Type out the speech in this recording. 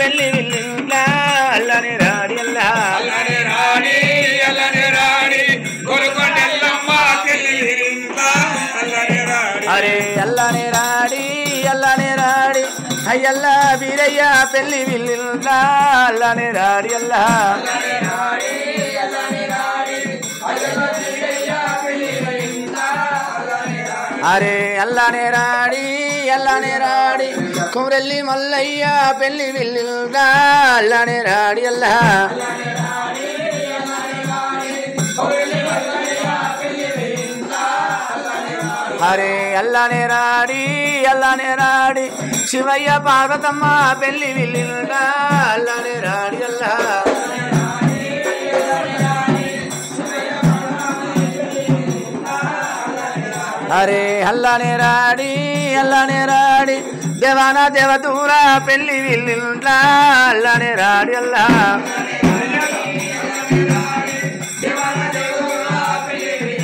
పెళ్లి విల్లింట్లా అల్లని రాడి అల్లా అరే అల్లని రాడి అయ్యల్లా వీరయ్య పెళ్లి విల్లింట్లా అల్లని రాడి అల్లా అరే అల్లానే రాడి కుమరెల్లి మల్లయ్య పెళ్లి విల్లింట్లా అల్లానే రాడి అల్లా అరే అల్లానే రాడి శివయ్య పార్వతమ్మ పెళ్లి విల్లింట్లా అల్లానే రాడి అల్లా అరే అల్లానే రాడి దేవానా దేవదూరా పెళ్లి విల్లింట్లా అల్లానే రాడి అల్లా